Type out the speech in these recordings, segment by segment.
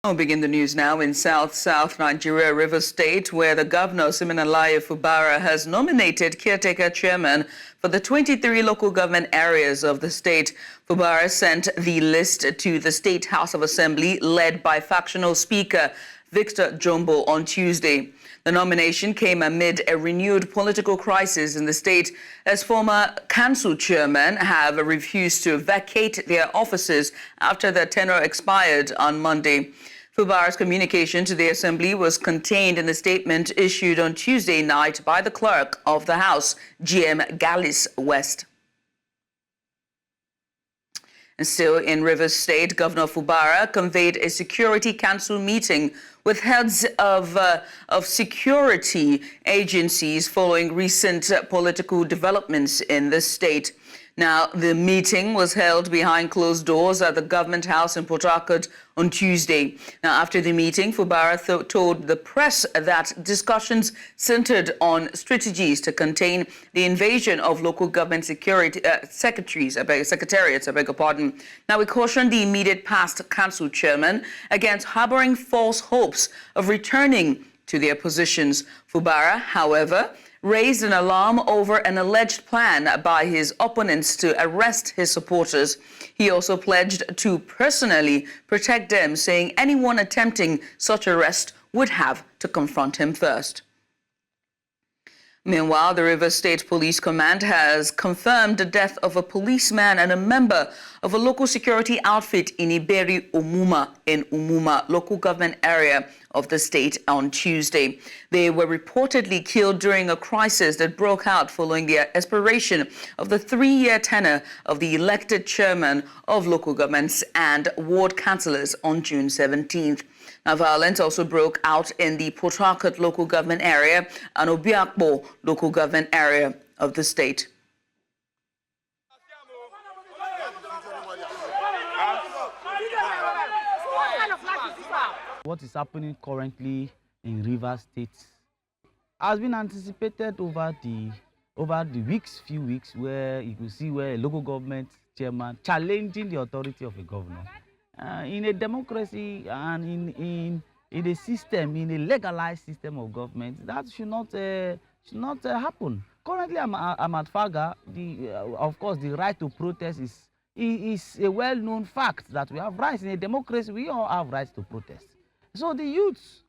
We'll begin the news now in South Nigeria, Rivers State, where the Governor Siminalayi Fubara has nominated Caretaker Chairmen for the 23 local government areas of the state. Fubara sent the list to the State House of Assembly, led by factional Speaker Victor Jumbo on Tuesday. The nomination came amid a renewed political crisis in the state, as former council chairmen have refused to vacate their offices after their tenure expired on Monday. Fubara's communication to the Assembly was contained in a statement issued on Tuesday night by the Clerk of the House, GM Gallis West. And still in Rivers State, Governor Fubara convened a Security Council meeting with heads of security agencies following recent political developments in the state. Now, the meeting was held behind closed doors at the Government House in Port Harcourt on Tuesday. Now, after the meeting, Fubara told the press that discussions centered on strategies to contain the invasion of local government secretariats. Now, we cautioned the immediate past council chairmen against harboring false hopes of returning to their positions. Fubara, however, raised an alarm over an alleged plan by his opponents to arrest his supporters. He also pledged to personally protect them, saying anyone attempting such arrest would have to confront him first. Meanwhile, the Rivers State Police Command has confirmed the death of a policeman and a member of a local security outfit in Iberi Umuma, in Umuma, local government area of the state on Tuesday. They were reportedly killed during a crisis that broke out following the expiration of the 3-year tenure of the elected chairman of local governments and ward councillors on June 17th. Now, violence also broke out in the Port Harcourt local government area and Obiakpo local government area of the state. What is happening currently in Rivers State has been anticipated over the few weeks, where you can see where a local government chairman challenging the authority of a governor. In a democracy and in a system, in a legalized system of government, that should not happen. Currently, I'm at Faga. Of course, the right to protest is a well-known fact that we have rights. In a democracy, we all have rights to protest. So the youths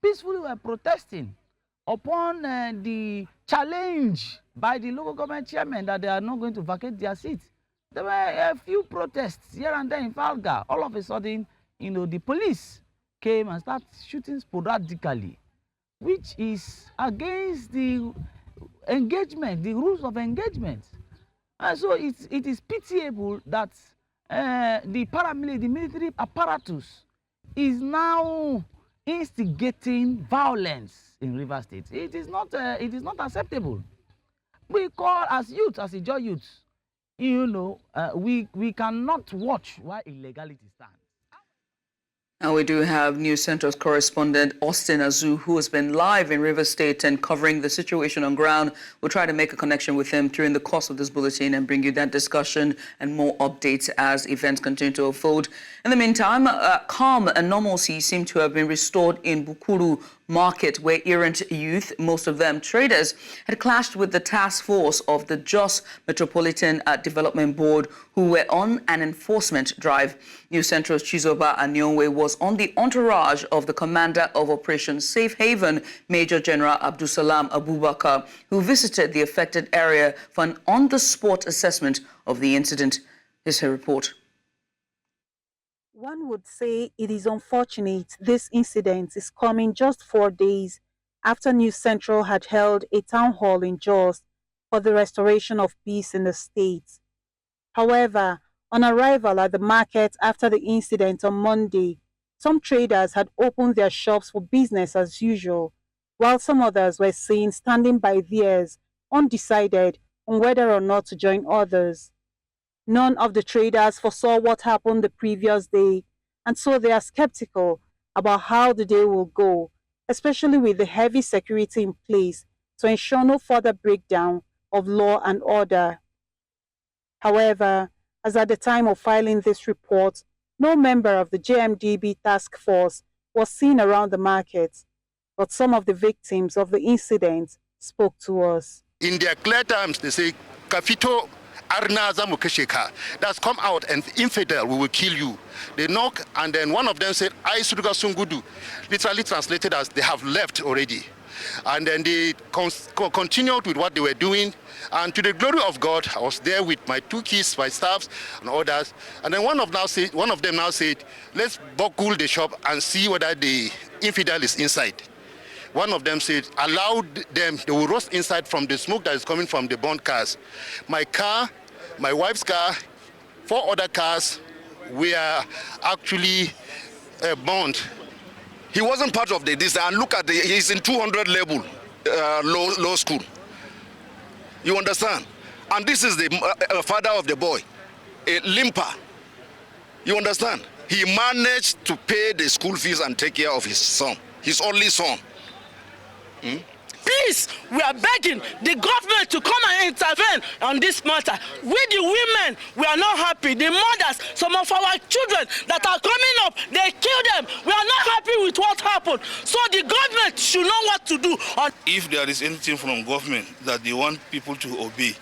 peacefully were protesting upon the challenge by the local government chairman that they are not going to vacate their seats. There were a few protests here and there in Falga. All of a sudden, the police came and started shooting sporadically, which is against the engagement, the rules of engagement. And so it is pitiable that the military apparatus is now instigating violence in Rivers State. It is not acceptable. We call as youth, as Ijaw youths, we cannot watch while illegality stands. And we do have News Center's correspondent Austin Azu, who has been live in Rivers State and covering the situation on ground. We'll try to make a connection with him during the course of this bulletin and bring you that discussion and more updates as events continue to unfold. In the meantime, calm and normalcy seem to have been restored in Bukuru Market, where errant youth, most of them traders, had clashed with the task force of the Jos Metropolitan Development Board, who were on an enforcement drive. News Central's Chizoba Anyonwe was on the entourage of the commander of Operation Safe Haven, Major General Abdusalam Abubakar, who visited the affected area for an on-the-spot assessment of the incident. Here's her report. One would say it is unfortunate this incident is coming just 4 days after News Central had held a town hall in Jos for the restoration of peace in the state. However, on arrival at the market after the incident on Monday, some traders had opened their shops for business as usual, while some others were seen standing by theirs, undecided on whether or not to join others. None of the traders foresaw what happened the previous day, and so they are skeptical about how the day will go, especially with the heavy security in place to ensure no further breakdown of law and order. However, as at the time of filing this report, No member of the JMDB task force was seen around the market, but some of the victims of the incident spoke to us. In their clear terms, they say, Kafito Arna Zamukesheka, that's come out and infidel, we will kill you. They knock, and then one of them said, I Suduga Sungudu, literally translated as they have left already. And then they continued with what they were doing. And to the glory of God, I was there with my two kids, my staffs, and others. And then one of them now said, let's buckle the shop and see whether the infidel is inside. One of them said, allow them, they will roast inside from the smoke that is coming from the burnt cars. My car, my wife's car, 4 other cars were actually burnt. He wasn't part of this, and look at he's in 200 level law school. You understand? And this is the father of the boy, a limper. You understand? He managed to pay the school fees and take care of his son, his only son. Please, we are begging the government to come and intervene on this matter. We, the women, we are not happy. The mothers, some of our children that are coming up, they kill them. We are not happy with what happened. So the government should know what to do. If there is anything from government that they want people to obey,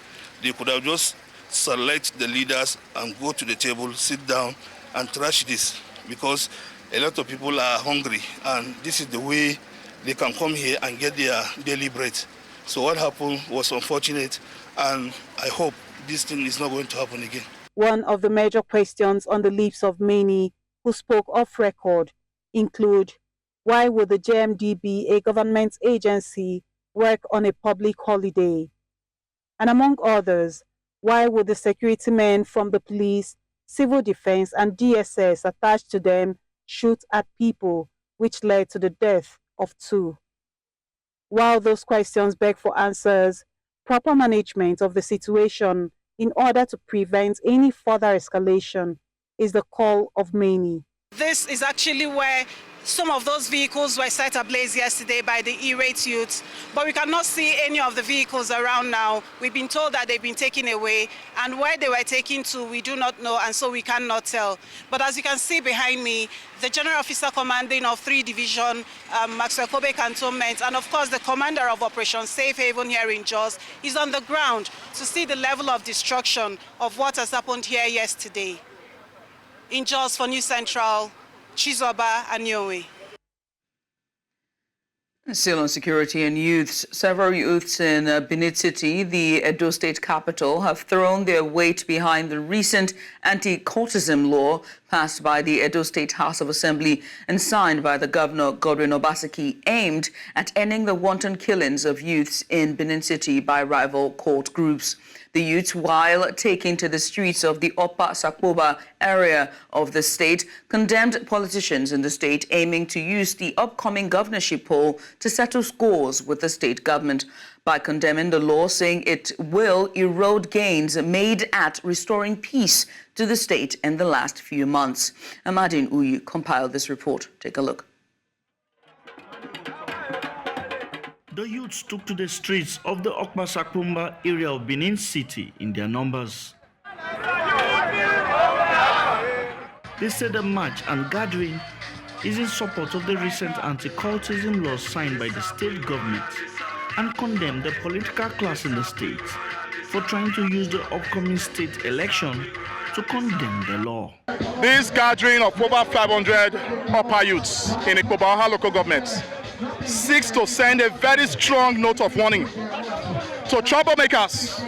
they could have just select the leaders and go to the table, sit down and trash this, because a lot of people are hungry, and this is the way they can come here and get their daily bread. So what happened was unfortunate, and I hope this thing is not going to happen again. One of the major questions on the lips of many who spoke off record include, why would the JMDB, a government agency, work on a public holiday? And among others, why would the security men from the police, civil defense, and DSS attached to them shoot at people, which led to the death of 2? While those questions beg for answers, proper management of the situation in order to prevent any further escalation is the call of many. This is actually where some of those vehicles were set ablaze yesterday by the irate youths, but we cannot see any of the vehicles around now. We've been told that they've been taken away, and where they were taken to, we do not know, and so we cannot tell. But as you can see behind me, the General Officer Commanding of 3 Division, Maxwell Kobe Cantonment, and of course the Commander of Operation Safe Haven here in Jos, is on the ground to see the level of destruction of what has happened here yesterday. In Jos for News Central, Chizoba Anyowe. Still on security and youths, several youths in Benin City, the Edo State capital, have thrown their weight behind the recent anti-cultism law passed by the Edo State House of Assembly and signed by the Governor Godwin Obaseki, aimed at ending the wanton killings of youths in Benin City by rival cult groups. The youths, while taking to the streets of the Upper Sakoba area of the state, condemned politicians in the state aiming to use the upcoming governorship poll to settle scores with the state government by condemning the law, saying it will erode gains made at restoring peace to the state in the last few months. Amadine Uyu compiled this report. Take a look. The youths took to the streets of the Okmasakumba area of Benin City in their numbers. They said the march and gathering is in support of the recent anti-cultism law signed by the state government and condemned the political class in the state for trying to use the upcoming state election to condemn the law. This gathering of over 500 upper youths in Ikpobaha local government seeks to send a very strong note of warning to troublemakers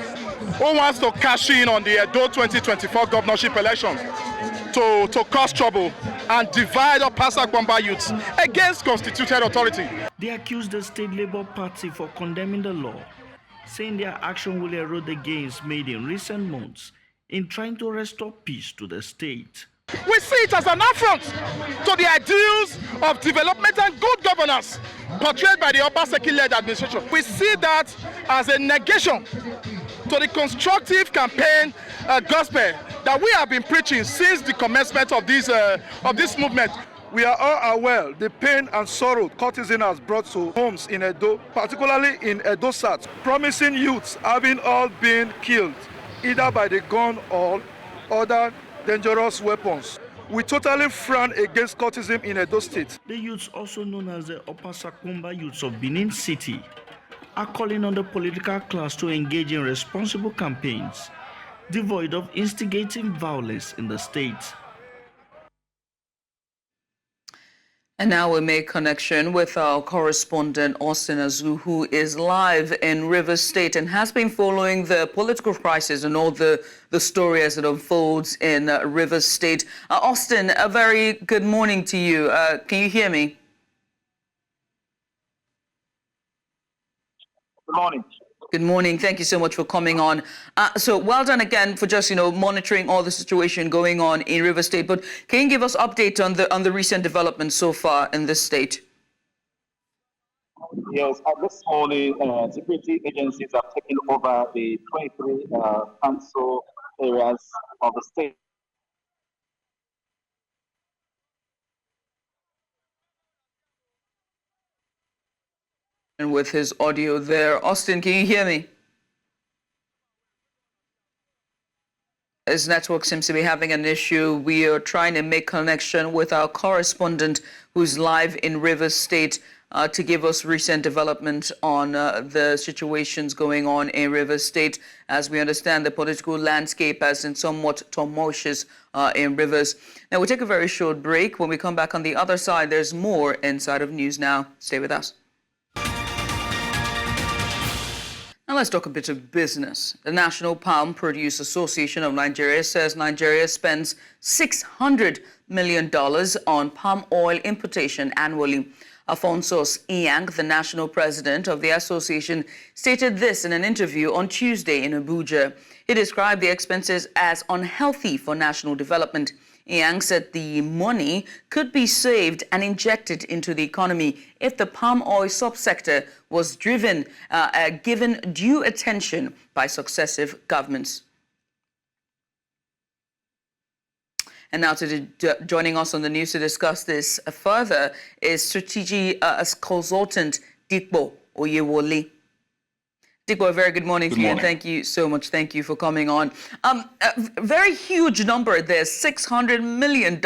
who wants to cash in on the Edo 2024 governorship election to cause trouble and divide up Pasakwamba youths against constituted authority. They accused the State Labour Party for condemning the law, saying their action will erode the gains made in recent months in trying to restore peace to the state. We see it as an affront to the ideals of development and good governance portrayed by the Obaseki-led administration. We see that as a negation to the constructive campaign gospel that we have been preaching since the commencement of this movement. We are all aware the pain and sorrow cultism has brought to homes in Edo, particularly in Edo South, promising youths having all been killed either by the gun or other dangerous weapons. We totally frown against cultism in Edo State. The youths, also known as the Upper Sakumba youths of Benin City, are calling on the political class to engage in responsible campaigns, devoid of instigating violence in the state. And now we make connection with our correspondent, Austin Azu, who is live in Rivers State and has been following the political crisis and all the story as it unfolds in Rivers State. Austin, a very good morning to you. Can you hear me? Good morning. Good morning. Thank you so much for coming on. So well done again for just, monitoring all the situation going on in Rivers State. But can you give us update on the recent developments so far in this state? Yes, this morning, security agencies have taken over the 23 council areas of the state. And with his audio there. Austin, can you hear me? His network seems to be having an issue. We are trying to make connection with our correspondent who's live in Rivers State to give us recent development on the situations going on in Rivers State. As we understand, the political landscape has been somewhat tumultuous in Rivers. Now, we'll take a very short break. When we come back on the other side, there's more Inside of News Now. Stay with us. Now let's talk a bit of business. The National Palm Produce Association of Nigeria says Nigeria spends $600 million on palm oil importation annually. Alphonsus Iyang, the national president of the association, stated this in an interview on Tuesday in Abuja. He described the expenses as unhealthy for national development. Iyang said the money could be saved and injected into the economy if the palm oil subsector was given due attention by successive governments. And now joining us on the news to discuss this further is strategy consultant Dikbo Oyewole. Dikbo, a very good morning to you, and thank you so much. Thank you for coming on. A very huge number there, $600 million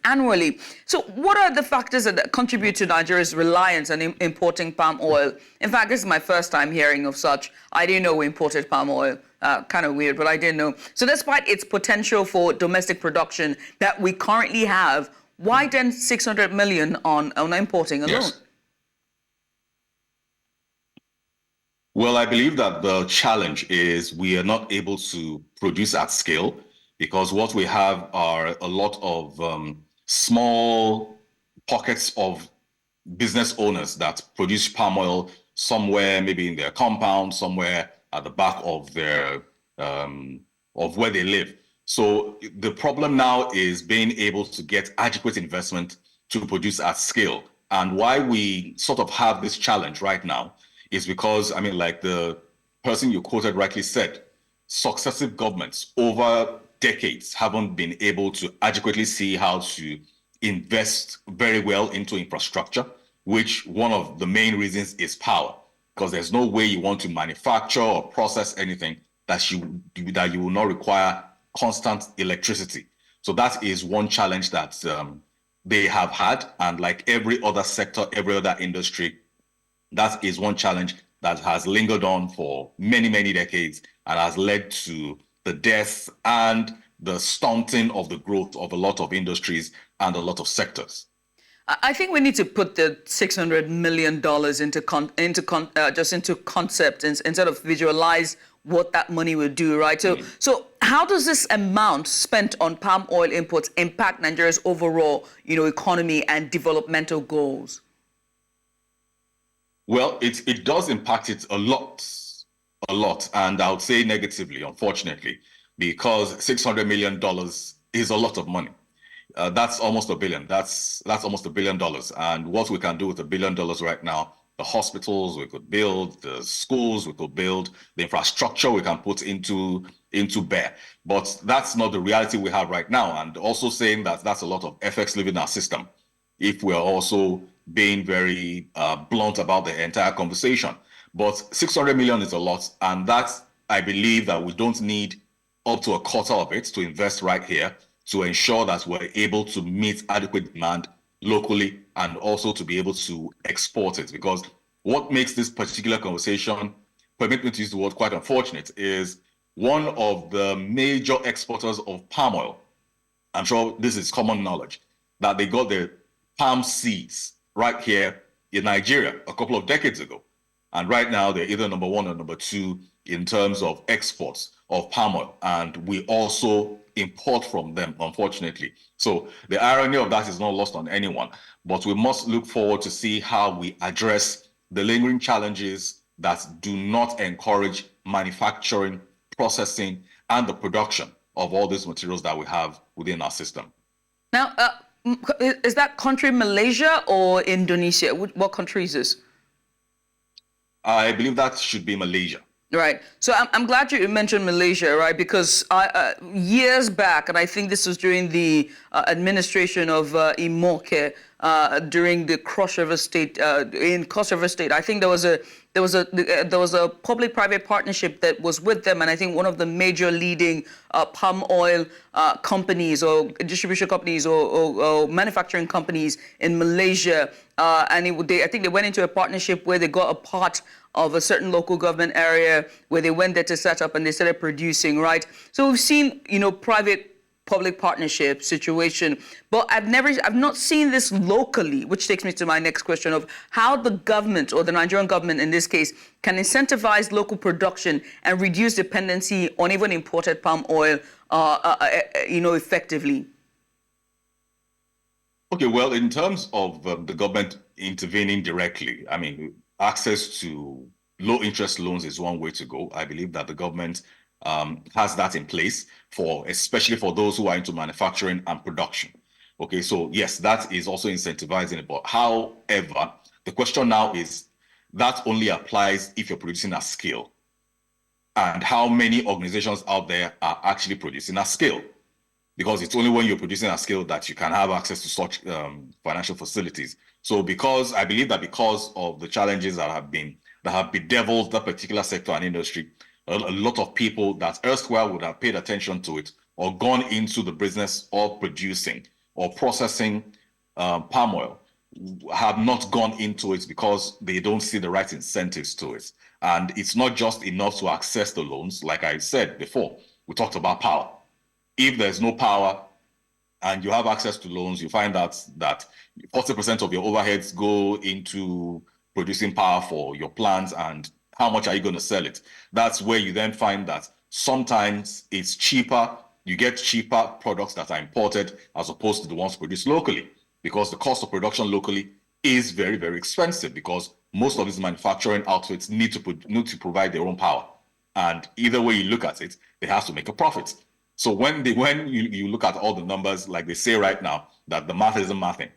annually. So what are the factors that contribute to Nigeria's reliance on importing palm oil? In fact, this is my first time hearing of such. I didn't know we imported palm oil. Kind of weird, but I didn't know. So despite its potential for domestic production that we currently have, why then 600 million on importing alone? Yes. Well, I believe that the challenge is we are not able to produce at scale because what we have are a lot of small pockets of business owners that produce palm oil somewhere, maybe in their compound, somewhere at the back of their of where they live. So the problem now is being able to get adequate investment to produce at scale. And why we sort of have this challenge right now is because, I mean, like the person you quoted rightly said, successive governments over decades haven't been able to adequately see how to invest very well into infrastructure, which one of the main reasons is power, because there's no way you want to manufacture or process anything that you will not require constant electricity. So that is one challenge that they have had, and like every other sector, every other industry, that is one challenge that has lingered on for many, many decades and has led to the death and the stunting of the growth of a lot of industries and a lot of sectors. I think we need to put the $600 million into concept instead of visualize what that money will do, right? So how does this amount spent on palm oil imports impact Nigeria's overall, economy and developmental goals? Well, it does impact it a lot, and I would say negatively, unfortunately, because $600 million is a lot of money. That's almost $1 billion. That's almost $1 billion. And what we can do with $1 billion right now, the hospitals we could build, the schools we could build, the infrastructure we can put into bear. But that's not the reality we have right now. And also saying that that's a lot of FX leaving our system, if we're also being very blunt about the entire conversation. But 600 million is a lot, and that's, I believe that we don't need up to a quarter of it to invest right here to ensure that we're able to meet adequate demand locally and also to be able to export it. Because what makes this particular conversation, permit me to use the word quite unfortunate, is one of the major exporters of palm oil. I'm sure this is common knowledge, that they got their palm seeds right here in Nigeria a couple of decades ago. And right now, they're either number one or number two in terms of exports of palm oil. And we also import from them, unfortunately. So the irony of that is not lost on anyone. But we must look forward to see how we address the lingering challenges that do not encourage manufacturing, processing, and the production of all these materials that we have within our system. Now, is that country Malaysia or Indonesia? What country is this? I believe that should be Malaysia. Right. So I'm glad you mentioned Malaysia, right? Because years back, and I think this was during the administration of Imoke, during the Cross River State, in Cross River State, I think there was a public-private partnership that was with them, and I think one of the major leading palm oil companies or distribution companies or manufacturing companies in Malaysia, and I think they went into a partnership where they got a part of a certain local government area where they went there to set up and they started producing, right? So we've seen, private-public partnership situation, but I've not seen this locally, which takes me to my next question of how the government, or the Nigerian government in this case, can incentivize local production and reduce dependency on even imported palm oil, effectively. Okay, well, in terms of the government intervening directly, I mean, access to low-interest loans is one way to go. I believe that the government has that in place especially for those who are into manufacturing and production. Okay, so yes, that is also incentivizing it. But however, the question now is that only applies if you're producing at scale. And how many organizations out there are actually producing at scale? Because it's only when you're producing at scale that you can have access to such financial facilities. So I believe that because of the challenges that have bedeviled that particular sector and industry, a lot of people that erstwhile would have paid attention to it or gone into the business of producing or processing palm oil have not gone into it because they don't see the right incentives to it. And it's not just enough to access the loans. Like I said before, we talked about power. If there's no power and you have access to loans, you find out that 40% of your overheads go into producing power for your plants, and how much are you going to sell it? That's where you then find that sometimes it's cheaper, you get cheaper products that are imported as opposed to the ones produced locally, because the cost of production locally is very, very expensive, because most of these manufacturing outfits need to provide their own power. And either way you look at it, they have to make a profit. So when you look at all the numbers, like they say right now, that the math isn't mathing.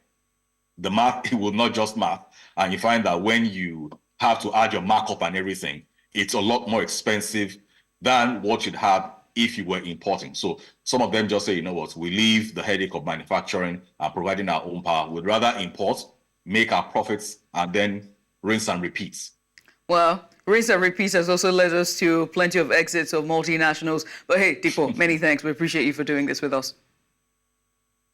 The math, it will not just math. And you find that when you have to add your markup and everything, it's a lot more expensive than what you'd have if you were importing. So some of them just say, you know what, we leave the headache of manufacturing and providing our own power. We'd rather import, make our profits, and then rinse and repeat. Well, rinse and repeat has also led us to plenty of exits of multinationals. But hey, Dipo, many thanks. We appreciate you for doing this with us.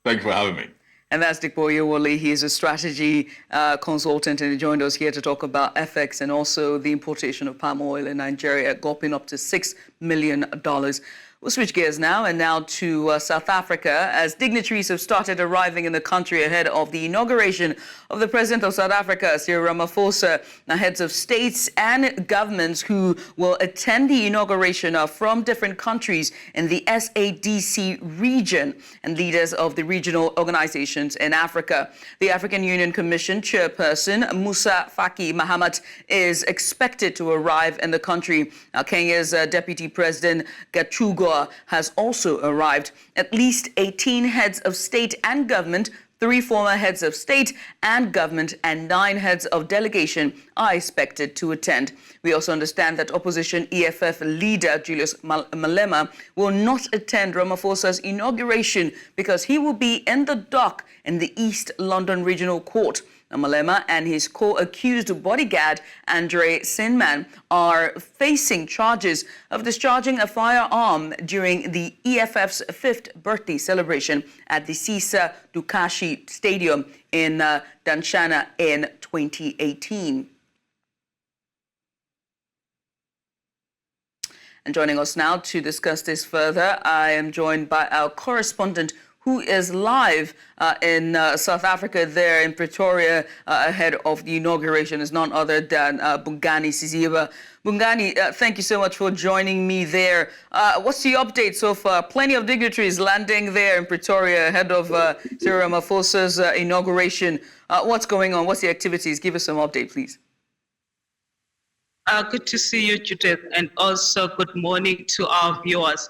Thank you for having me. And that's Dipo Oyewole. He is a strategy consultant, and he joined us here to talk about FX and also the importation of palm oil in Nigeria, gulping up to $6 million. We'll switch gears now to South Africa, as dignitaries have started arriving in the country ahead of the inauguration of the President of South Africa, Cyril Ramaphosa. Now, heads of states and governments who will attend the inauguration are from different countries in the SADC region and leaders of the regional organizations in Africa. The African Union Commission chairperson, Musa Faki Mahamat, is expected to arrive in the country. Now, Kenya's Deputy President Gachagua has also arrived. At least 18 heads of state and government, 3 former heads of state and government, and 9 heads of delegation are expected to attend. We also understand that opposition EFF leader Julius Malema will not attend Ramaphosa's inauguration because he will be in the dock in the East London Regional Court. Malema and his co-accused bodyguard, Andre Sinman, are facing charges of discharging a firearm during the EFF's 5th birthday celebration at the Sisa Dukashi Stadium in Danshana in 2018. And joining us now to discuss this further, I am joined by our correspondent who is live in South Africa, there in Pretoria, ahead of the inauguration, is none other than Bongani Siziba. Bongani, thank you so much for joining me there. What's the update so far? Plenty of dignitaries landing there in Pretoria ahead of Cyril Ramaphosa's inauguration. What's going on? What's the activities? Give us some update, please. Good to see you, Judith, and also good morning to our viewers.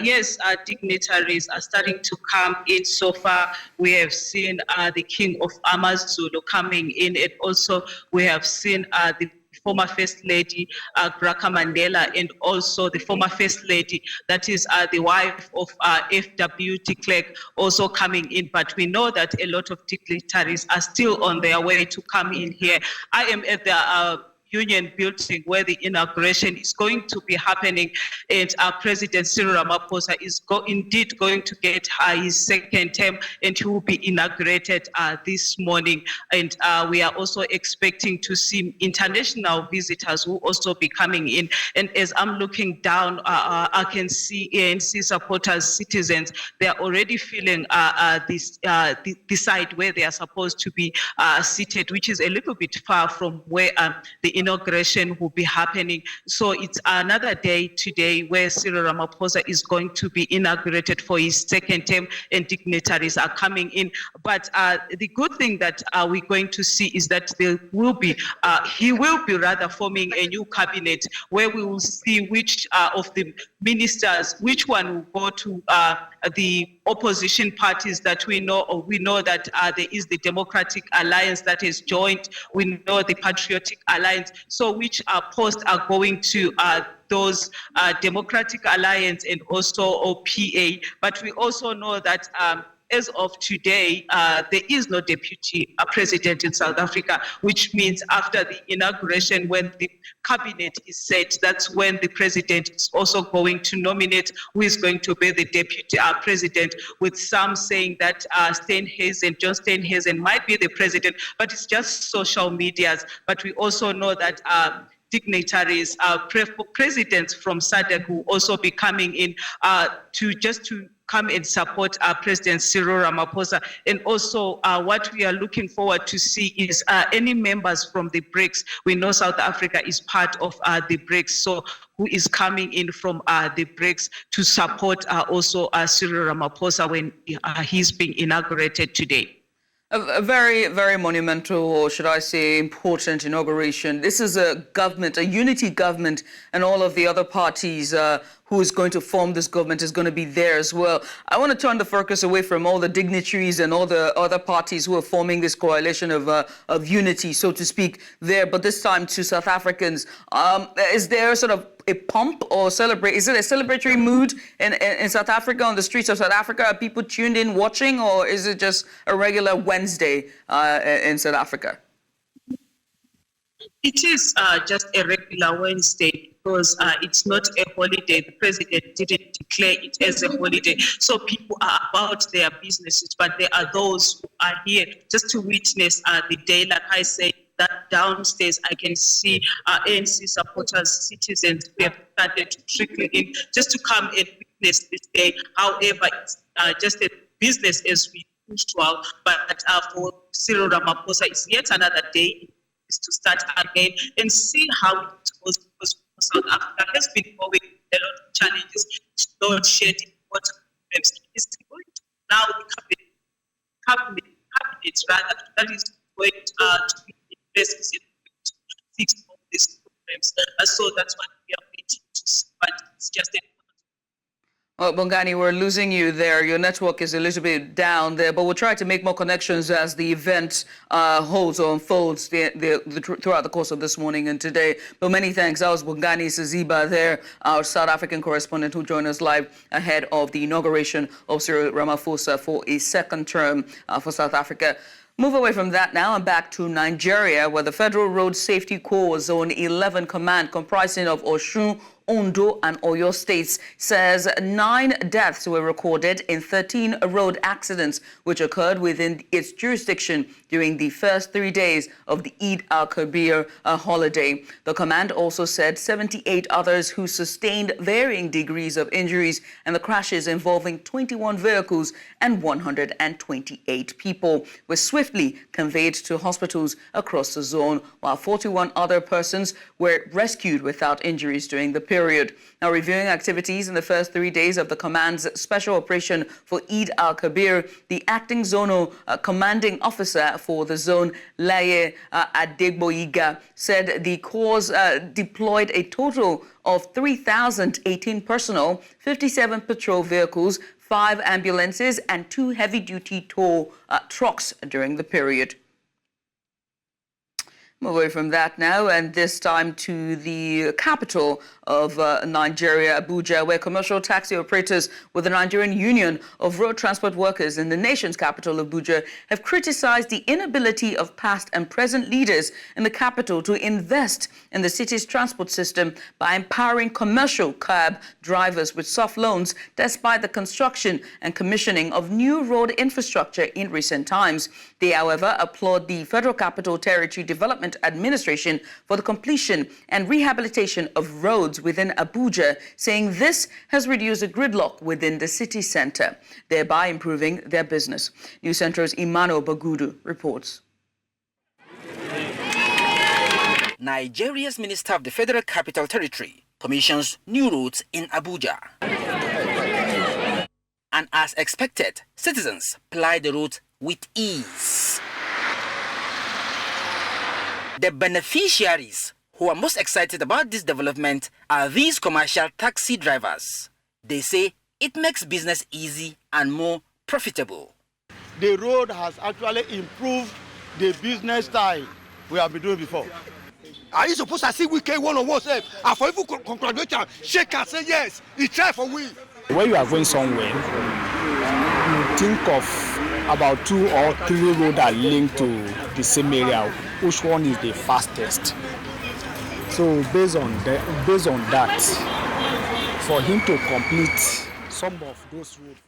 Yes, our dignitaries are starting to come in. So far, we have seen the King of Amidst Zulu coming in, and also we have seen the former First Lady, Graca Mandela, and also the former First Lady, that is the wife of FW de Klerk, also coming in. But we know that a lot of dignitaries are still on their way to come in here. I am at the Union building where the inauguration is going to be happening, and our President Cyril Ramaphosa is indeed going to get his second term, and he will be inaugurated this morning. And we are also expecting to see international visitors who will also be coming in. And as I'm looking down, I can see ANC supporters, citizens, they are already feeling the side where they are supposed to be seated, which is a little bit far from where the inauguration will be happening. So it's another day today where Cyril Ramaphosa is going to be inaugurated for his second term, and dignitaries are coming in. But the good thing that we're going to see is that there will be, he will be rather forming a new cabinet where we will see which of the ministers, which one will go to the opposition parties that we know, or we know that there is the Democratic Alliance that is joined. We know the Patriotic Alliance. So which posts are going to those Democratic Alliance and also OPA. But we also know that as of today, there is no deputy president in South Africa, which means after the inauguration, when the cabinet is set, that's when the president is also going to nominate who is going to be the deputy president, with some saying that John Steenhuisen might be the president, but it's just social medias. But we also know that dignitaries, presidents from SADC will also be coming in to come and support President Cyril Ramaphosa. And also what we are looking forward to see is any members from the BRICS. We know South Africa is part of the BRICS, so who is coming in from the BRICS to support also Cyril Ramaphosa when he's being inaugurated today. A very, very monumental, or should I say important inauguration. This is a government, a unity government, and all of the other parties who is going to form this government is going to be there as well. I want to turn the focus away from all the dignitaries and all the other parties who are forming this coalition of unity, so to speak, there, but this time to South Africans. Is there sort of a pump or celebrate? Is it a celebratory mood in South Africa, on the streets of South Africa? Are people tuned in watching, or is it just a regular Wednesday in South Africa? It is just a regular Wednesday because it's not a holiday. The president didn't declare it as a holiday. So people are about their businesses, but there are those who are here just to witness the day. Like I said, that downstairs I can see ANC supporters, citizens who have started to trickle in just to come and witness this day. However, it's just a business as usual, but for Cyril Ramaphosa, it's yet another day is to start again and see how it goes, because South Africa has been going a lot of challenges, load shedding, water problems. It's going to now the cabinet rather, that is going to be in place to fix all these problems. So that's what we are waiting to see, but it's just a Oh, Bongani, we're losing you there. Your network is a little bit down there, but we'll try to make more connections as the event holds or unfolds throughout the course of this morning and today. But many thanks. That was Bongani Siziba there, our South African correspondent who joined us live ahead of the inauguration of Cyril Ramaphosa for a second term for South Africa. Move away from that now and back to Nigeria, where the Federal Road Safety Corps Zone 11 Command, comprising of Osun, Ondo and Oyo states, says 9 deaths were recorded in 13 road accidents which occurred within its jurisdiction during the first 3 days of the Eid al-Kabir holiday. The command also said 78 others who sustained varying degrees of injuries and the crashes involving 21 vehicles and 128 people were swiftly conveyed to hospitals across the zone, while 41 other persons were rescued without injuries during the period. Now, reviewing activities in the first 3 days of the command's special operation for Eid al-Kabir, the acting zonal commanding officer for the zone, Laye Adegboyiga, said the corps deployed a total of 3,018 personnel, 57 patrol vehicles, 5 ambulances and 2 heavy-duty tow trucks during the period. Away from that now, and this time to the capital of Nigeria, Abuja, where commercial taxi operators with the Nigerian Union of Road Transport Workers in the nation's capital, Abuja, have criticized the inability of past and present leaders in the capital to invest in the city's transport system by empowering commercial cab drivers with soft loans, despite the construction and commissioning of new road infrastructure in recent times. They, however, applaud the Federal Capital Territory Development Administration for the completion and rehabilitation of roads within Abuja, saying this has reduced the gridlock within the city center, thereby improving their business. News Central's Imano Bagudu reports. Nigeria's Minister of the Federal Capital Territory commissions new roads in Abuja. And as expected, citizens ply the roads with ease. The beneficiaries who are most excited about this development are these commercial taxi drivers. They say it makes business easy and more profitable. The road has actually improved the business style we have been doing before. Are you supposed to see we can one-on-one say, and for people congratulate and shake and say yes, it's try for we. When you are going somewhere, you think of about 2 or 3 roads that link to the same area. Which one is the fastest? So based on that, for him to complete some of those roads.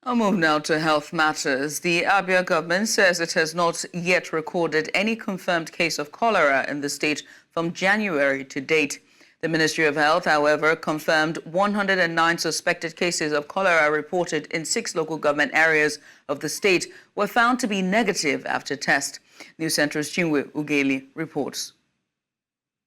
I'll move now to health matters. The Abia government says it has not yet recorded any confirmed case of cholera in the state from January to date. The Ministry of Health, however, confirmed 109 suspected cases of cholera reported in 6 local government areas of the state were found to be negative after test. News Central's Chinwe Ugeli reports.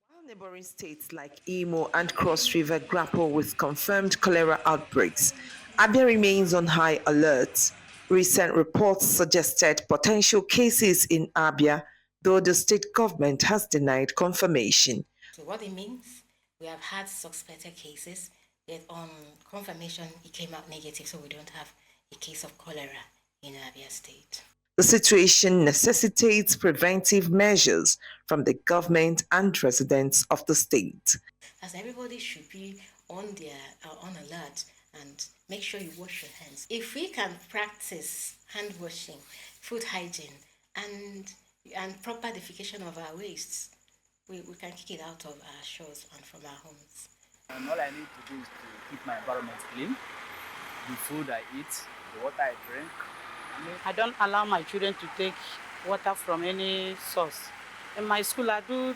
While neighboring states like Imo and Cross River grapple with confirmed cholera outbreaks, Abia remains on high alert. Recent reports suggested potential cases in Abia, though the state government has denied confirmation. So what it means, we have had suspected cases, yet on confirmation it came out negative, so we don't have a case of cholera in Abia State. The situation necessitates preventive measures from the government and residents of the state. As everybody should be on alert and make sure you wash your hands. If we can practice hand washing, food hygiene, and proper defecation of our wastes, we can kick it out of our shores and from our homes. And all I need to do is to keep my environment clean, the food I eat, the water I drink. I don't allow my children to take water from any source. In my school, I do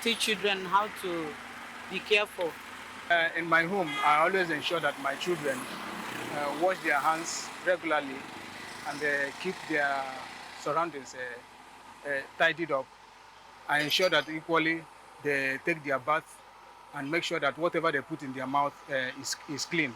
teach children how to be careful. In my home, I always ensure that my children wash their hands regularly and keep their surroundings tidied up. I ensure that equally they take their bath and make sure that whatever they put in their mouth is clean.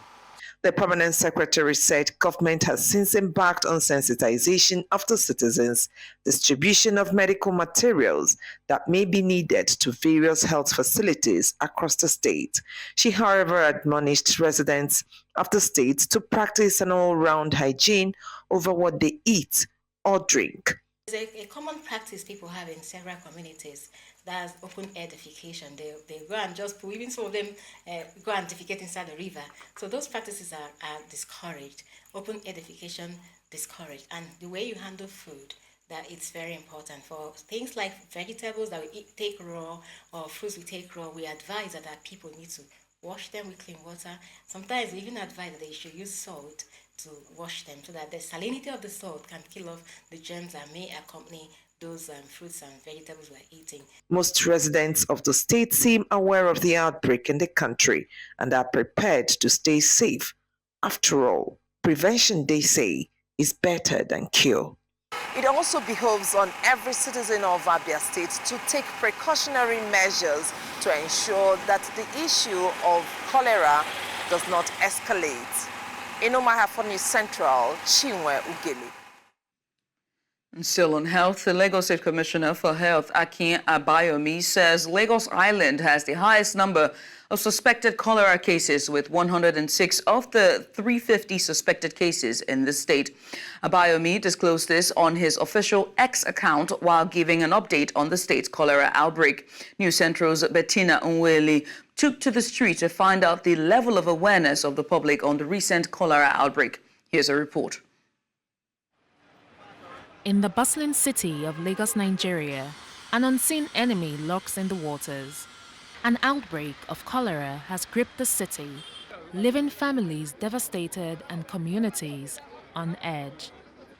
The permanent secretary said government has since embarked on sensitization of the citizens, distribution of medical materials that may be needed to various health facilities across the state. She, however, admonished residents of the state to practice an all-round hygiene over what they eat or drink. There's a common practice people have in several communities That's open air defecation. They go and just put, even some of them go and defecate inside the river. So those practices are discouraged. Open air defecation discouraged. And the way you handle food, that it's very important. For things like vegetables that we take raw or fruits we take raw, we advise that people need to wash them with clean water. Sometimes we even advise that they should use salt to wash them so that the salinity of the salt can kill off the germs that may accompany those fruits and vegetables we're eating. Most residents of the state seem aware of the outbreak in the country and are prepared to stay safe. After all, prevention, they say, is better than cure. It also behoves on every citizen of Abia State to take precautionary measures to ensure that the issue of cholera does not escalate. In Omaha for News Central, Chinwe Ugeli. And still on health, the Lagos State Commissioner for Health, Akin Abayomi, says Lagos Island has the highest number of suspected cholera cases, with 106 of the 350 suspected cases in the state. Abayomi disclosed this on his official X account while giving an update on the state's cholera outbreak. News Central's Bettina Nweli took to the street to find out the level of awareness of the public on the recent cholera outbreak. Here's a report. In the bustling city of Lagos, Nigeria, an unseen enemy lurks in the waters. An outbreak of cholera has gripped the city, leaving families devastated and communities on edge.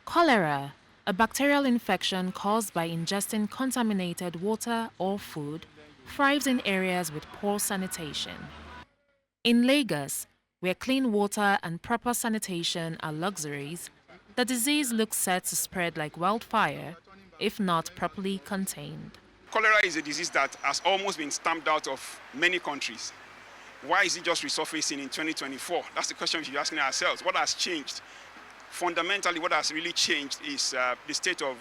Cholera, a bacterial infection caused by ingesting contaminated water or food, thrives in areas with poor sanitation. In Lagos, where clean water and proper sanitation are luxuries, the disease looks set to spread like wildfire if not properly contained. Cholera is a disease that has almost been stamped out of many countries. Why is it just resurfacing in 2024? That's the question we should be asking ourselves. What has changed? Fundamentally, what has really changed is the state of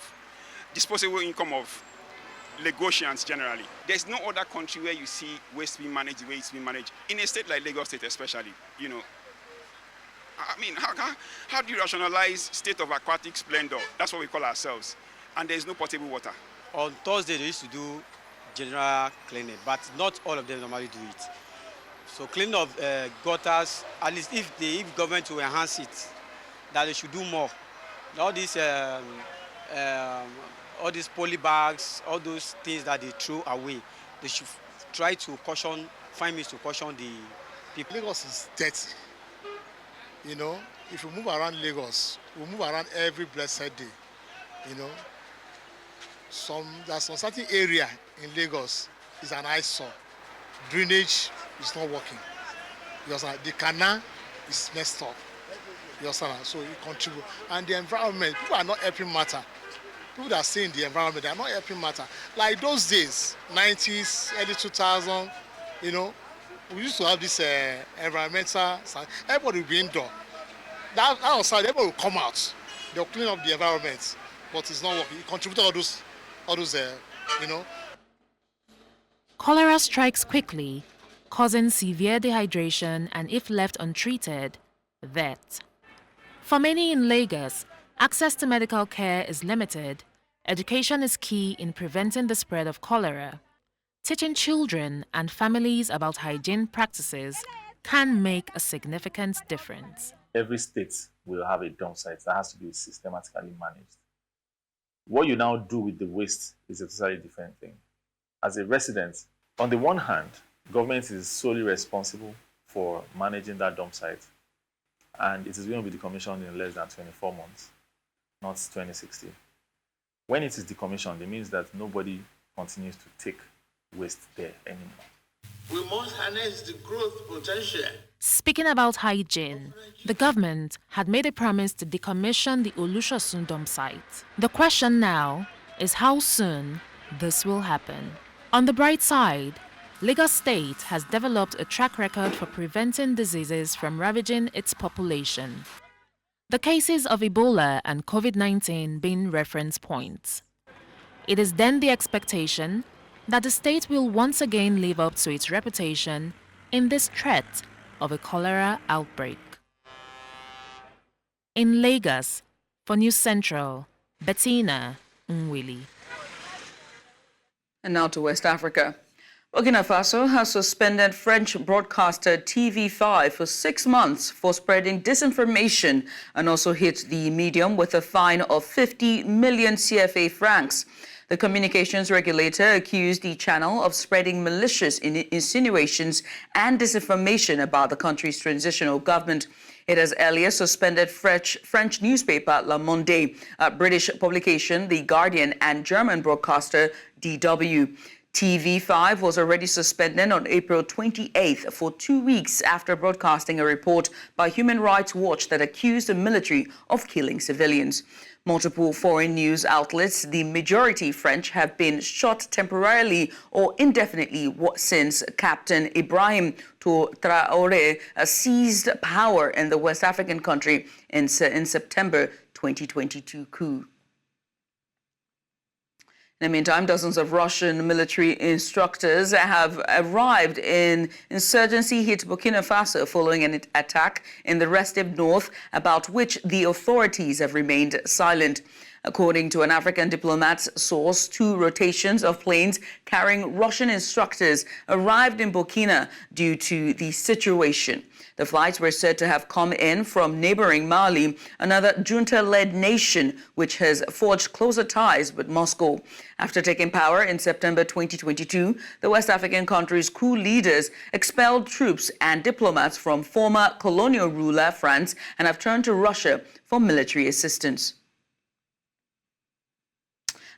disposable income of Lagosians generally. There's no other country where you see waste being managed the way it's being managed. In a state like Lagos State especially, you know. I mean, how do you rationalize state of aquatic splendor? That's what we call ourselves. And there's no potable water. On Thursday, they used to do general cleaning, but not all of them normally do it. So cleaning of gutters, at least if government will enhance it, that they should do more. All these poly bags, all those things that they throw away, they should try to find means to caution the people. Lagos is dirty. You know, if we move around Lagos, we move around every blessed day. You know, there's some certain area in Lagos is an eyesore. Drainage is not working. You understand? The canal is messed up. You understand? So it contributes. And the environment, people are not helping matter. People that stay in the environment, they are not helping matter. Like those days, 90s, early 2000s, you know, we used to have this environmental, everybody will be indoor. That outside, everybody will come out. They'll clean up the environment, but it's not working. It contributes all those, you know. Cholera strikes quickly, causing severe dehydration and, if left untreated, death. For many in Lagos, access to medical care is limited. Education is key in preventing the spread of cholera. Teaching children and families about hygiene practices can make a significant difference. Every state will have a dump site that has to be systematically managed. What you now do with the waste is a totally different thing. As a resident, on the one hand, government is solely responsible for managing that dump site, and it is going to be decommissioned in less than 24 months, not 2060. When it is decommissioned, it means that nobody continues to take waste there anymore. We must harness the growth potential. Speaking about hygiene, the government had made a promise to decommission the Olusosun dump site. The question now is how soon this will happen. On the bright side, Lagos State has developed a track record for preventing diseases from ravaging its population. The cases of Ebola and COVID-19 being reference points. It is then the expectation that the state will once again live up to its reputation in this threat of a cholera outbreak. In Lagos, for News Central, Bettina Nwili. And now to West Africa. Burkina Faso has suspended French broadcaster TV5 for 6 months for spreading disinformation and also hit the medium with a fine of 50 million CFA francs. The communications regulator accused the channel of spreading malicious insinuations and disinformation about the country's transitional government. It has earlier suspended French newspaper Le Monde, British publication The Guardian, and German broadcaster DW. TV5 was already suspended on April 28th for 2 weeks after broadcasting a report by Human Rights Watch that accused the military of killing civilians. Multiple foreign news outlets, the majority French, have been shut temporarily or indefinitely since Captain Ibrahim Traoré seized power in the West African country in September 2022 coup. In the meantime, dozens of Russian military instructors have arrived in insurgency-hit Burkina Faso following an attack in the restive north, about which the authorities have remained silent. According to an African diplomat's source, 2 rotations of planes carrying Russian instructors arrived in Burkina due to the situation. The flights were said to have come in from neighboring Mali, another junta-led nation which has forged closer ties with Moscow. After taking power in September 2022, the West African country's coup leaders expelled troops and diplomats from former colonial ruler France and have turned to Russia for military assistance.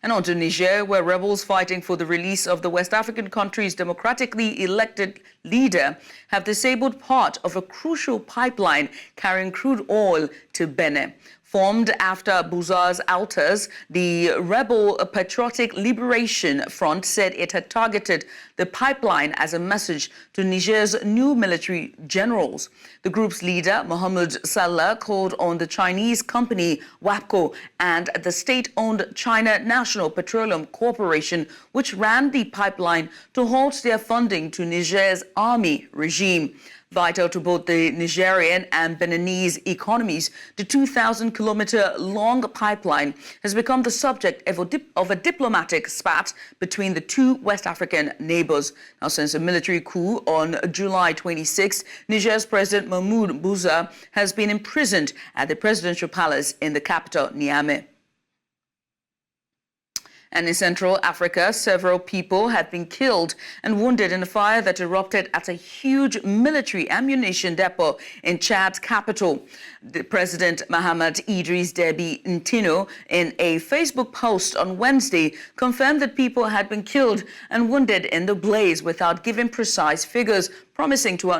And on to Niger, where rebels fighting for the release of the West African country's democratically elected leader have disabled part of a crucial pipeline carrying crude oil to Benin. Formed after Bouza's altars, the rebel Patriotic Liberation Front said it had targeted the pipeline as a message to Niger's new military generals. The group's leader, Mohamed Salah, called on the Chinese company WAPCO and the state-owned China National Petroleum Corporation, which ran the pipeline, to halt their funding to Niger's army regime. Vital to both the Nigerian and Beninese economies, the 2,000-kilometer-long pipeline has become the subject of a diplomatic spat between the 2 West African neighbors. Now, since a military coup on July 26, Niger's President Mahmoud Bouza has been imprisoned at the presidential palace in the capital, Niamey. And in Central Africa, several people have been killed and wounded in a fire that erupted at a huge military ammunition depot in Chad's capital. The President Mahamat Idris Deby Ntino, in a Facebook post on Wednesday, confirmed that people had been killed and wounded in the blaze without giving precise figures, promising to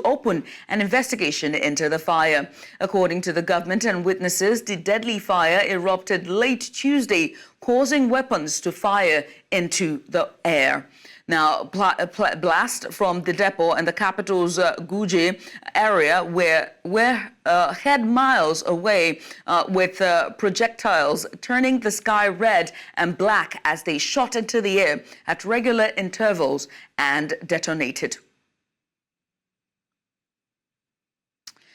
open an investigation into the fire. According to the government and witnesses, the deadly fire erupted late Tuesday, causing weapons to fire into the air. Now, blast from the depot and the capital's Guje area were head miles away with projectiles turning the sky red and black as they shot into the air at regular intervals and detonated.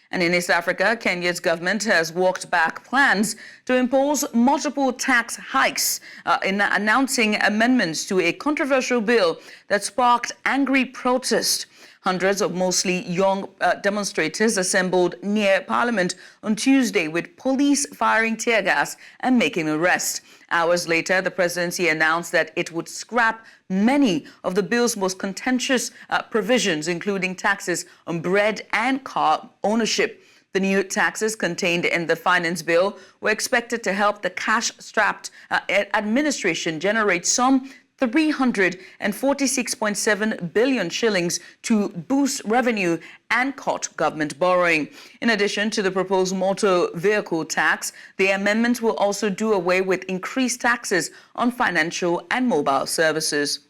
And in East Africa, Kenya's government has walked back plans to impose multiple tax hikes in announcing amendments to a controversial bill that sparked angry protest. Hundreds of mostly young demonstrators assembled near Parliament on Tuesday with police firing tear gas and making arrests. Hours later, the presidency announced that it would scrap many of the bill's most contentious provisions, including taxes on bread and car ownership. The new taxes contained in the finance bill were expected to help the cash-strapped administration generate some 346.7 billion shillings to boost revenue and cut government borrowing. In addition to the proposed motor vehicle tax, the amendments will also do away with increased taxes on financial and mobile services.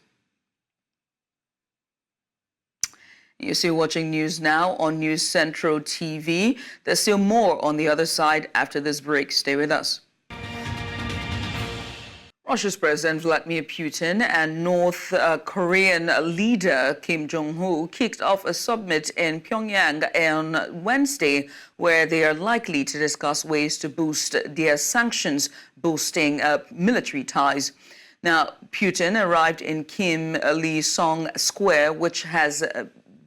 You're still watching News Now on News Central TV. There's still more on the other side after this break. Stay with us. Russia's President Vladimir Putin and North Korean leader Kim Jong-un kicked off a summit in Pyongyang on Wednesday, where they are likely to discuss ways to boost their sanctions, boosting military ties. Now, Putin arrived in Kim Il-sung Square, which has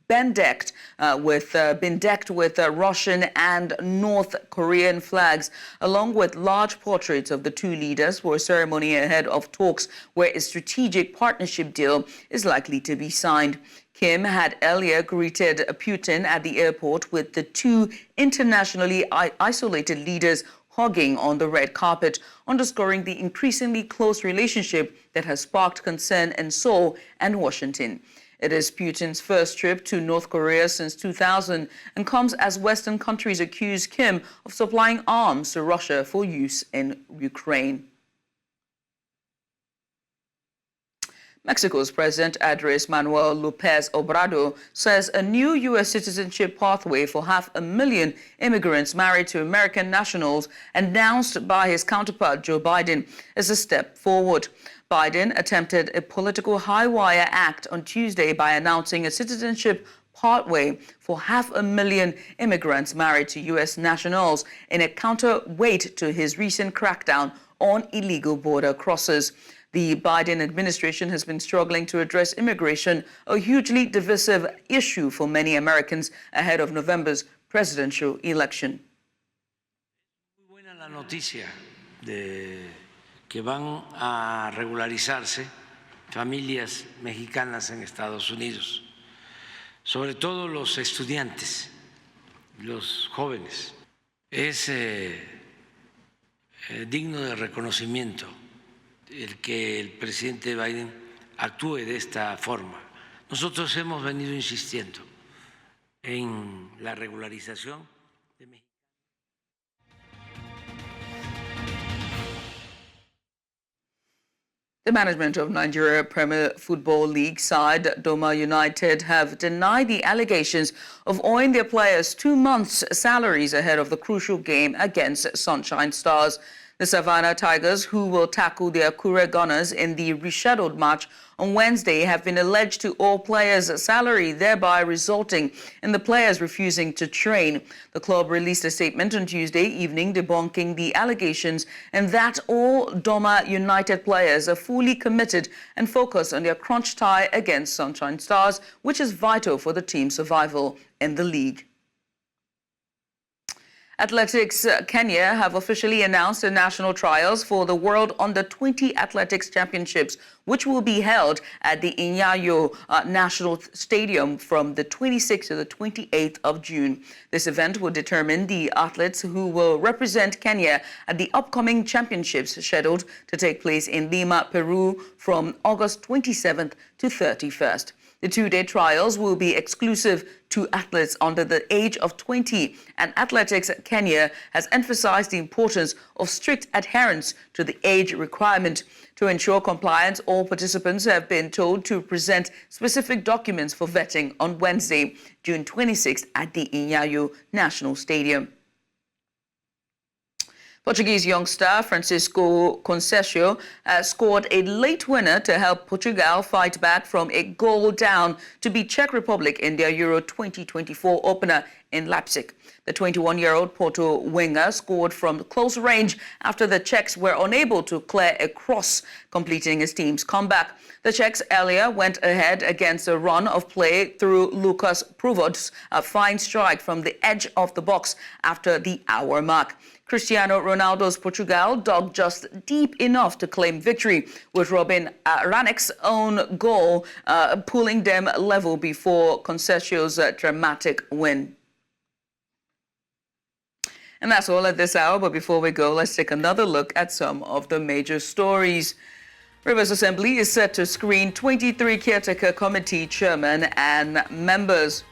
been decked with Russian and North Korean flags, along with large portraits of the two leaders for a ceremony ahead of talks where a strategic partnership deal is likely to be signed. Kim had earlier greeted Putin at the airport with the two internationally isolated leaders hugging on the red carpet, underscoring the increasingly close relationship that has sparked concern in Seoul and Washington. It is Putin's first trip to North Korea since 2000 and comes as Western countries accuse Kim of supplying arms to Russia for use in Ukraine. Mexico's President Andrés Manuel López Obrador says a new U.S. citizenship pathway for 500,000 immigrants married to American nationals announced by his counterpart Joe Biden is a step forward. Biden attempted a political high-wire act on Tuesday by announcing a citizenship pathway for 500,000 immigrants married to U.S. nationals in a counterweight to his recent crackdown on illegal border crossers. The Biden administration has been struggling to address immigration, a hugely divisive issue for many Americans ahead of November's presidential election. Muy buena la noticia de que van a regularizarse familias mexicanas en Estados Unidos, sobre todo los estudiantes, los jóvenes. Es digno de reconocimiento el que el presidente Biden actúe de esta forma. Nosotros hemos venido insistiendo en la regularización de México. The management of Nigeria Premier Football League side Doma United have denied the allegations of owing their players 2 months' salaries ahead of the crucial game against Sunshine Stars. The Savannah Tigers, who will tackle their Akure Gunners in the rescheduled match on Wednesday, have been alleged to owe players' salary, thereby resulting in the players refusing to train. The club released a statement on Tuesday evening debunking the allegations and that all Doma United players are fully committed and focused on their crunch tie against Sunshine Stars, which is vital for the team's survival in the league. Athletics Kenya have officially announced the national trials for the World Under-20 Athletics Championships, which will be held at the Nyayo National Stadium from the 26th to the 28th of June. This event will determine the athletes who will represent Kenya at the upcoming championships scheduled to take place in Lima, Peru from August 27th to 31st. The two-day trials will be exclusive to athletes under the age of 20, and Athletics Kenya has emphasized the importance of strict adherence to the age requirement. To ensure compliance, all participants have been told to present specific documents for vetting on Wednesday, June 26th at the Nyayo National Stadium. Portuguese youngster Francisco Conceição scored a late winner to help Portugal fight back from a goal down to beat Czech Republic in their Euro 2024 opener in Leipzig. The 21-year-old Porto winger scored from close range after the Czechs were unable to clear a cross, completing his team's comeback. The Czechs earlier went ahead against a run of play through Lucas Provod's a fine strike from the edge of the box after the hour mark. Cristiano Ronaldo's Portugal dug just deep enough to claim victory, with Robin Rannick's own goal pulling them level before Conceição's dramatic win. And that's all at this hour, but before we go, let's take another look at some of the major stories. Rivers Assembly is set to screen 23 Caretaker Committee chairmen and members.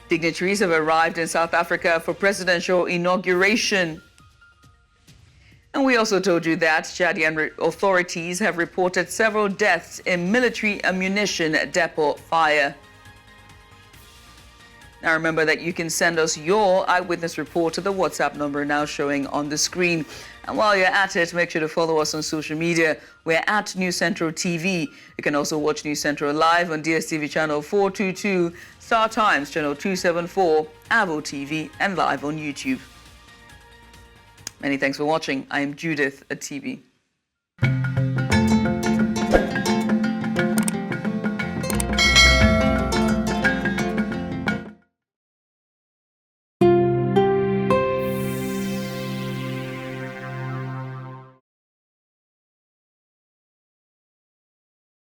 Dignitaries have arrived in South Africa for presidential inauguration. And we also told you that Chadian authorities have reported several deaths in military ammunition depot fire. Now remember that you can send us your eyewitness report to the WhatsApp number now showing on the screen. And while you're at it, make sure to follow us on social media. We're at News Central TV. You can also watch News Central live on DSTV channel 422, Star Times channel 274, Avo TV, and live on YouTube. Many thanks for watching. I am Judith at TV.